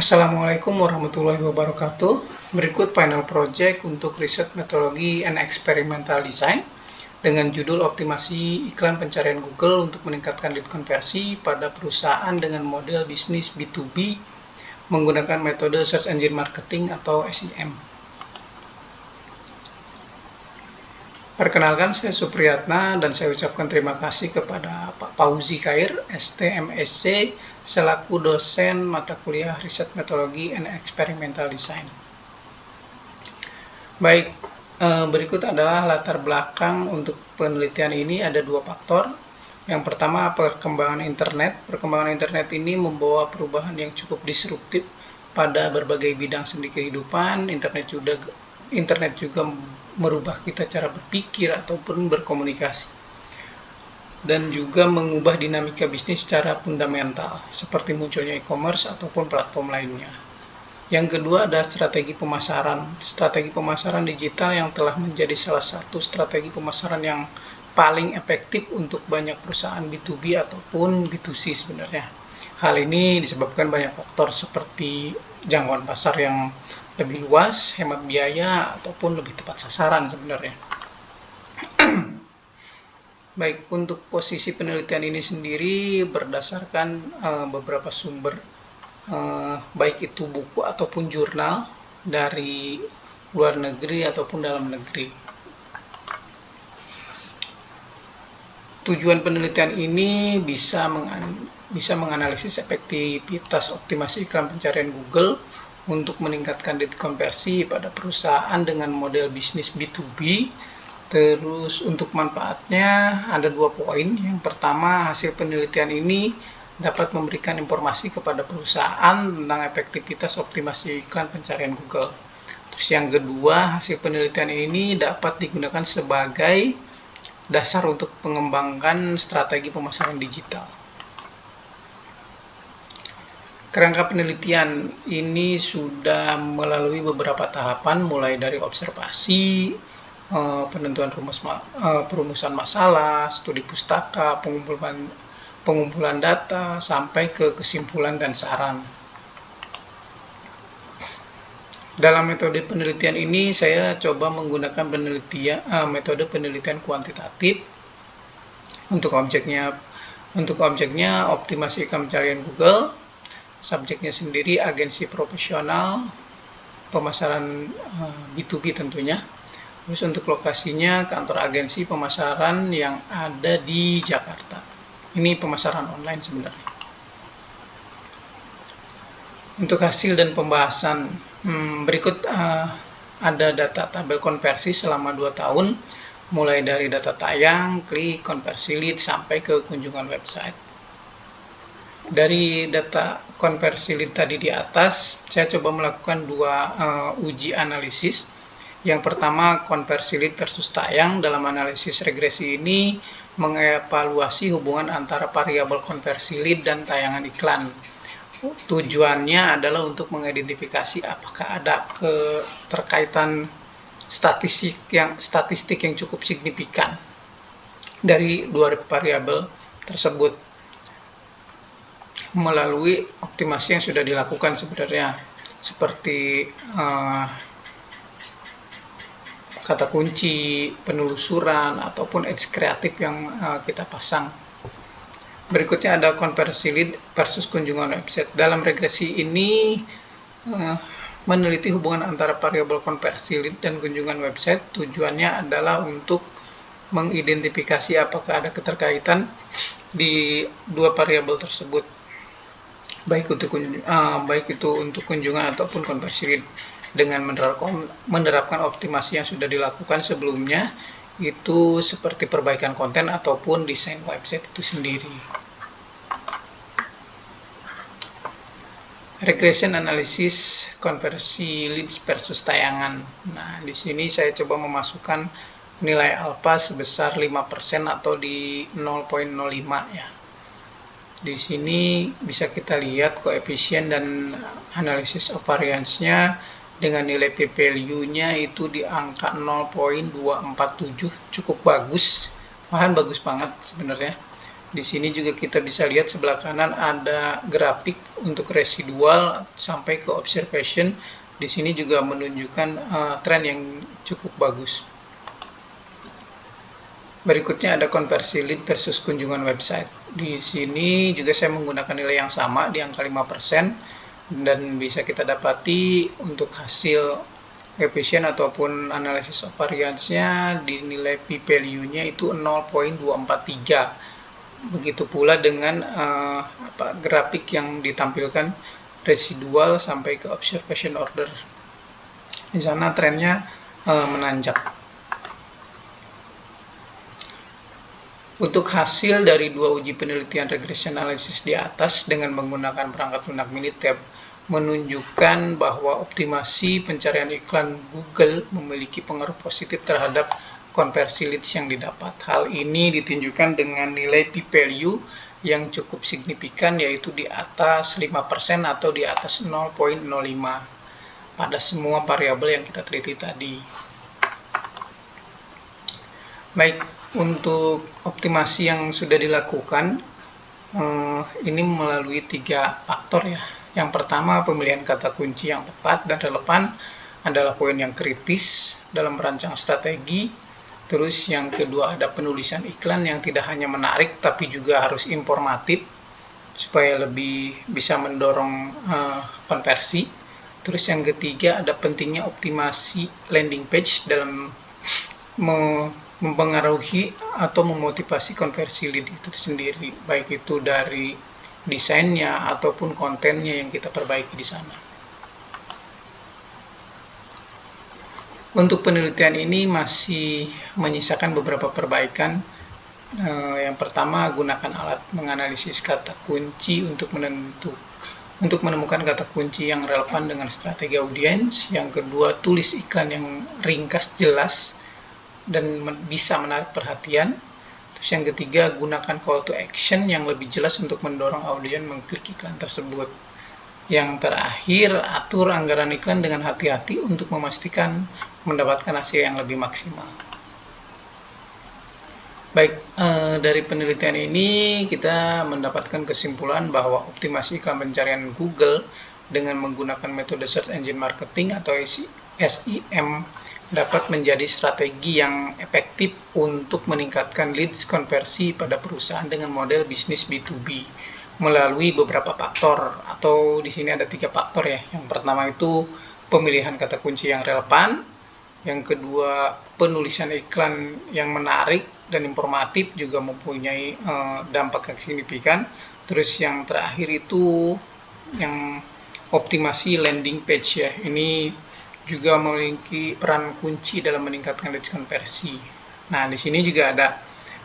Assalamualaikum warahmatullahi wabarakatuh. Berikut panel project untuk riset metodologi and experimental design dengan judul optimasi iklan pencarian Google untuk meningkatkan lead konversi pada perusahaan dengan model bisnis B2B menggunakan metode search engine marketing atau SEM. Perkenalkan, saya Supriyatna dan saya ucapkan terima kasih kepada Pak Fauzi Khair, STMSC, selaku dosen mata kuliah Riset Metodologi and Experimental Design. Baik, berikut adalah latar belakang untuk penelitian ini. Ada dua faktor. Yang pertama, perkembangan internet. Perkembangan internet ini membawa perubahan yang cukup disruptif pada berbagai bidang sendi kehidupan. Internet juga merubah kita cara berpikir ataupun berkomunikasi, dan juga mengubah dinamika bisnis secara fundamental, seperti munculnya e-commerce ataupun platform lainnya. Yang kedua ada strategi pemasaran. Strategi pemasaran digital yang telah menjadi salah satu strategi pemasaran yang paling efektif untuk banyak perusahaan B2B ataupun B2C sebenarnya. Hal ini disebabkan banyak faktor seperti jangkauan pasar yang lebih luas, hemat biaya, ataupun lebih tepat sasaran sebenarnya. Baik, untuk posisi penelitian ini sendiri berdasarkan beberapa sumber, baik itu buku ataupun jurnal dari luar negeri ataupun dalam negeri. Tujuan penelitian ini bisa menganalisis efektivitas optimasi iklan pencarian Google untuk meningkatkan lead konversi pada perusahaan dengan model bisnis B2B. Terus untuk manfaatnya ada 2 poin. Yang pertama, hasil penelitian ini dapat memberikan informasi kepada perusahaan tentang efektivitas optimasi iklan pencarian Google. Terus yang kedua, hasil penelitian ini dapat digunakan sebagai dasar untuk mengembangkan strategi pemasaran digital. Kerangka penelitian ini sudah melalui beberapa tahapan, mulai dari observasi, penentuan perumusan masalah, studi pustaka, pengumpulan data, sampai ke kesimpulan dan saran. Dalam metode penelitian ini saya coba menggunakan metode penelitian kuantitatif. Untuk objeknya optimasi iklan pencarian Google. Subjeknya sendiri agensi profesional pemasaran B2B tentunya. Terus untuk lokasinya kantor agensi pemasaran yang ada di Jakarta. Ini pemasaran online sebenarnya. Untuk hasil dan pembahasan berikut ada data tabel konversi selama 2 tahun, mulai dari data tayang, klik, konversi lead, sampai ke kunjungan website. Dari data konversi lead tadi di atas, saya coba melakukan 2 uji analisis. Yang pertama, konversi lead versus tayang. Dalam analisis regresi ini mengevaluasi hubungan antara variabel konversi lead dan tayangan iklan. Tujuannya adalah untuk mengidentifikasi apakah ada keterkaitan statistik yang cukup signifikan dari 2 variabel tersebut melalui optimasi yang sudah dilakukan sebenarnya, seperti kata kunci, penelusuran, ataupun ads kreatif yang kita pasang. Berikutnya ada konversi lead versus kunjungan website. Dalam regresi ini meneliti hubungan antara variabel konversi lead dan kunjungan website. Tujuannya adalah untuk mengidentifikasi apakah ada keterkaitan di 2 variabel tersebut, baik itu untuk kunjungan ataupun konversi lead, dengan menerapkan optimasi yang sudah dilakukan sebelumnya, itu seperti perbaikan konten ataupun desain website itu sendiri. Regression analysis konversi leads versus tayangan. Nah, di sini saya coba memasukkan nilai alfa sebesar 5% atau di 0,05 ya. Di sini bisa kita lihat koefisien dan analisis of variance-nya dengan nilai p-value-nya itu di angka 0,247, cukup bagus, bahkan bagus banget sebenarnya. Di sini juga kita bisa lihat sebelah kanan ada grafik untuk residual sampai ke observation. Di sini juga menunjukkan tren yang cukup bagus. Berikutnya ada konversi lead versus kunjungan website. Di sini juga saya menggunakan nilai yang sama di angka 5%, dan bisa kita dapati untuk hasil coefficient ataupun analisis of variance-nya di nilai p-value-nya itu 0.243. Begitu pula dengan grafik yang ditampilkan residual sampai ke observation order. Di sana trennya menanjak. Untuk hasil dari dua uji penelitian regression analysis di atas dengan menggunakan perangkat lunak Minitab menunjukkan bahwa optimasi pencarian iklan Google memiliki pengaruh positif terhadap konversi leads yang didapat. Hal ini ditunjukkan dengan nilai p-value yang cukup signifikan, yaitu di atas 5% atau di atas 0.05 pada semua variabel yang kita teliti tadi. Baik, untuk optimasi yang sudah dilakukan ini melalui 3 faktor ya. Yang pertama, pemilihan kata kunci yang tepat dan relevan adalah poin yang kritis dalam merancang strategi. Terus yang kedua, ada penulisan iklan yang tidak hanya menarik tapi juga harus informatif supaya lebih bisa mendorong konversi. Terus yang ketiga, ada pentingnya optimasi landing page dalam mempengaruhi atau memotivasi konversi lead itu sendiri, baik itu dari desainnya ataupun kontennya yang kita perbaiki di sana. Untuk penelitian ini masih menyisakan beberapa perbaikan. Yang pertama, gunakan alat menganalisis kata kunci untuk menemukan kata kunci yang relevan dengan strategi audiens. Yang kedua, tulis iklan yang ringkas, jelas, dan bisa menarik perhatian. Terus yang ketiga, gunakan call to action yang lebih jelas untuk mendorong audiens mengklik iklan tersebut. Yang terakhir, atur anggaran iklan dengan hati-hati untuk memastikan mendapatkan hasil yang lebih maksimal. Baik, dari penelitian ini kita mendapatkan kesimpulan bahwa optimasi iklan pencarian Google dengan menggunakan metode Search Engine Marketing atau SEM dapat menjadi strategi yang efektif untuk meningkatkan leads konversi pada perusahaan dengan model bisnis B2B melalui beberapa faktor, atau di sini ada 3 faktor ya. Yang pertama itu pemilihan kata kunci yang relevan, yang kedua penulisan iklan yang menarik dan informatif juga mempunyai dampak yang signifikan, terus yang terakhir itu yang optimasi landing page ya, ini juga memiliki peran kunci dalam meningkatkan leads konversi. Nah, di sini juga ada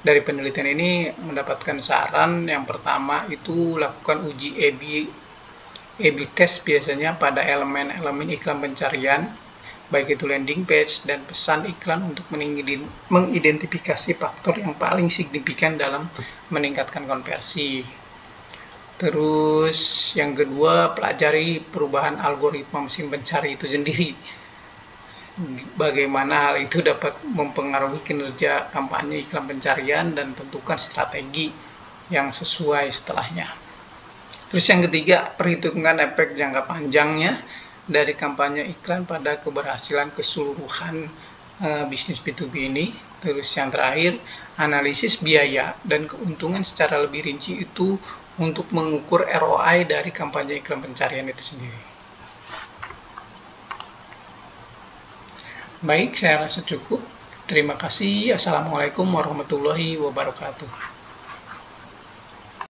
dari penelitian ini mendapatkan saran. Yang pertama itu lakukan uji A/B test biasanya pada elemen-elemen iklan pencarian, baik itu landing page dan pesan iklan, untuk mengidentifikasi faktor yang paling signifikan dalam meningkatkan konversi. Terus yang kedua, pelajari perubahan algoritma mesin pencari itu sendiri. Bagaimana hal itu dapat mempengaruhi kinerja kampanye iklan pencarian dan tentukan strategi yang sesuai setelahnya. Terus yang ketiga, perhitungkan efek jangka panjangnya dari kampanye iklan pada keberhasilan keseluruhan bisnis B2B ini. Terus yang terakhir, analisis biaya dan keuntungan secara lebih rinci itu untuk mengukur ROI dari kampanye iklan pencarian itu sendiri. Baik, saya rasa cukup. Terima kasih. Assalamualaikum warahmatullahi wabarakatuh.